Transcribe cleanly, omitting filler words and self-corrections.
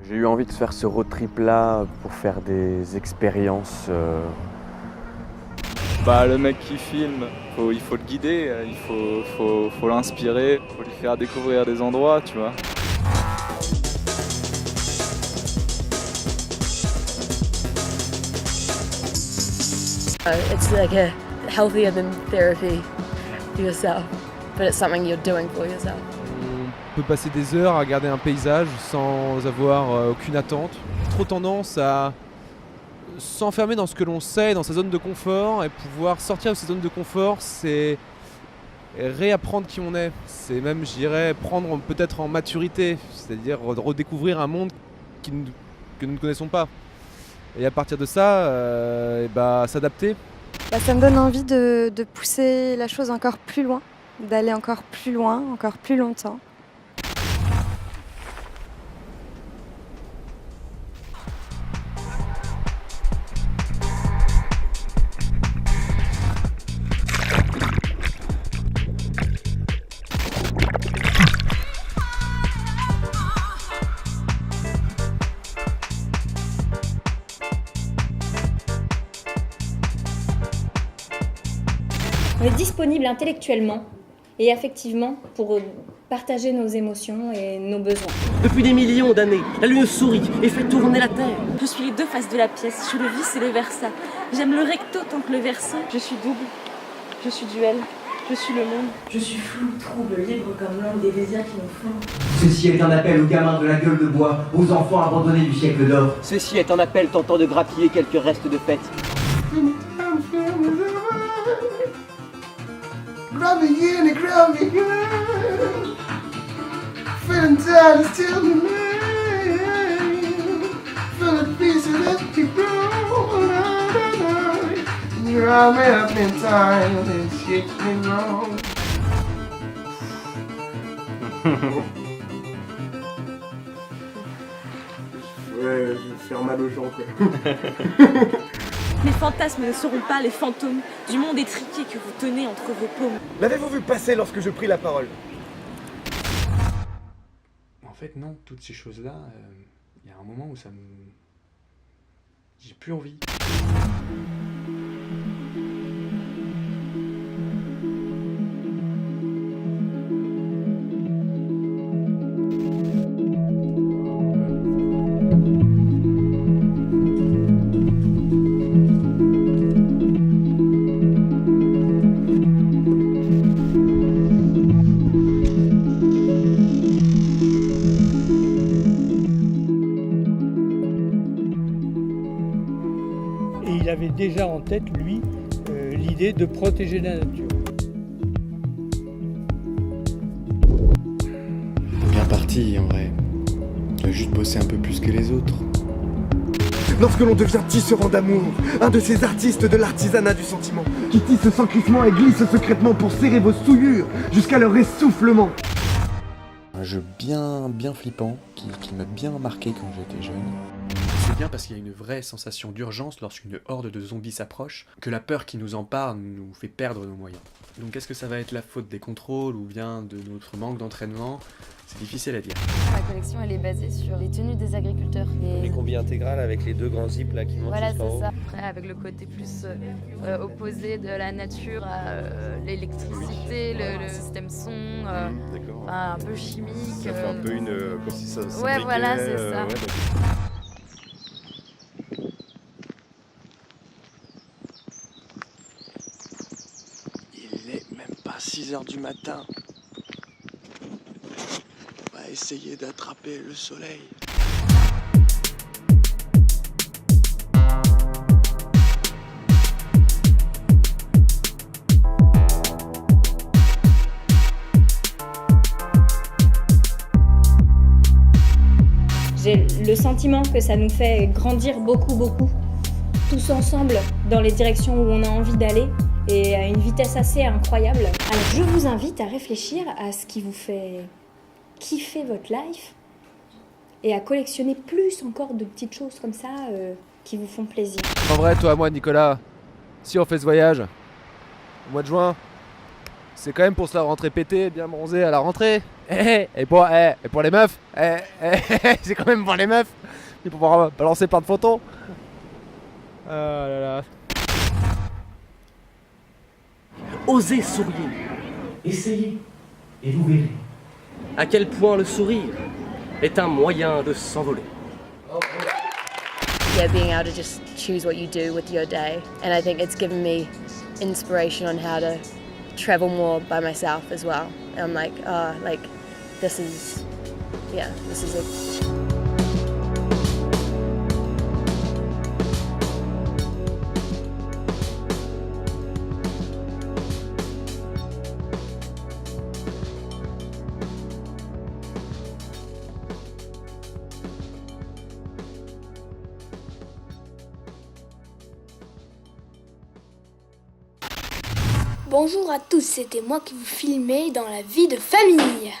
J'ai eu envie de faire ce road trip là pour faire des expériences. Bah le mec qui filme, il faut le guider, faut l'inspirer, faut lui faire découvrir des endroits, tu vois. It's like a healthier than therapy for yourself, but it's something you're doing for yourself. On peut passer des heures à regarder un paysage sans avoir aucune attente. Trop tendance à s'enfermer dans ce que l'on sait, dans sa zone de confort, et pouvoir sortir de cette zone de confort, c'est réapprendre qui on est. C'est même, je dirais, prendre peut-être en maturité, c'est-à-dire redécouvrir un monde que nous ne connaissons pas. Et à partir de ça, s'adapter. Ça me donne envie de pousser la chose encore plus loin, d'aller encore plus loin, encore plus longtemps. On est disponible intellectuellement et affectivement pour partager nos émotions et nos besoins. Depuis des millions d'années, la lune sourit et fait tourner la Terre. Je suis les deux faces de la pièce, je suis le vice et le versa. J'aime le recto tant que le verso. Je suis double, je suis duel, je suis le monde. Je suis flou, trouble, libre comme l'homme des désirs qui nous font. Ceci est un appel aux gamins de la gueule de bois, aux enfants abandonnés du siècle d'or. Ceci est un appel tentant de grappiller quelques restes de fête. Grab me in and grab me good. Feeling tired is still the man. Feeling peace and let's keep going. You're all made up in time and shit me wrong. Ouais, je vais faire mal aux gens quoi. Les fantasmes ne seront pas les fantômes du monde étriqué que vous tenez entre vos paumes. L'avez-vous vu passer lorsque je pris la parole? En fait, non, toutes ces choses-là, il y a un moment où ça me... J'ai plus envie. Et il avait déjà en tête, lui, l'idée de protéger la nature. Bien parti, en vrai. Tu as juste bossé un peu plus que les autres. Lorsque l'on devient tisserand d'amour, un de ces artistes de l'artisanat du sentiment, qui tisse sans crissement et glisse secrètement pour serrer vos souillures jusqu'à leur essoufflement. Un jeu bien flippant, qui m'a bien marqué quand j'étais jeune. C'est bien parce qu'il y a une vraie sensation d'urgence lorsqu'une horde de zombies s'approche, que la peur qui nous empare nous fait perdre nos moyens. Donc est-ce que ça va être la faute des contrôles ou bien de notre manque d'entraînement? C'est difficile à dire. La collection elle est basée sur les tenues des agriculteurs. Les combis intégrales avec les deux grands zips là qui montent voilà, jusqu'en haut. c'est ça. Après avec le côté plus opposé de la nature à l'électricité, le système son, un peu chimique. Ça fait un peu une... comme si ça ouais voilà, c'est ça. Ouais, Il est même pas 6h du matin. On va essayer d'attraper le soleil. J'ai le sentiment que ça nous fait grandir beaucoup, tous ensemble dans les directions où on a envie d'aller et à une vitesse assez incroyable. Alors je vous invite à réfléchir à ce qui vous fait kiffer votre life et à collectionner plus encore de petites choses comme ça qui vous font plaisir. En vrai, toi, moi, Nicolas, si on fait ce voyage au mois de juin, c'est quand même pour se la rentrer pétée, bien bronzée à la rentrée. Et pour les meufs, c'est quand même pour les meufs. Il faut pouvoir balancer plein de photos. Oh là là. Osez sourire. Essayez et vous verrez. À quel point le sourire est un moyen de s'envoler. Yeah, being able to just choose what you do with your day. And I think it's given me inspiration on how to travel more by myself as well. And I'm like, this is it. Bonjour à tous, c'était moi qui vous filmais dans la vie de famille.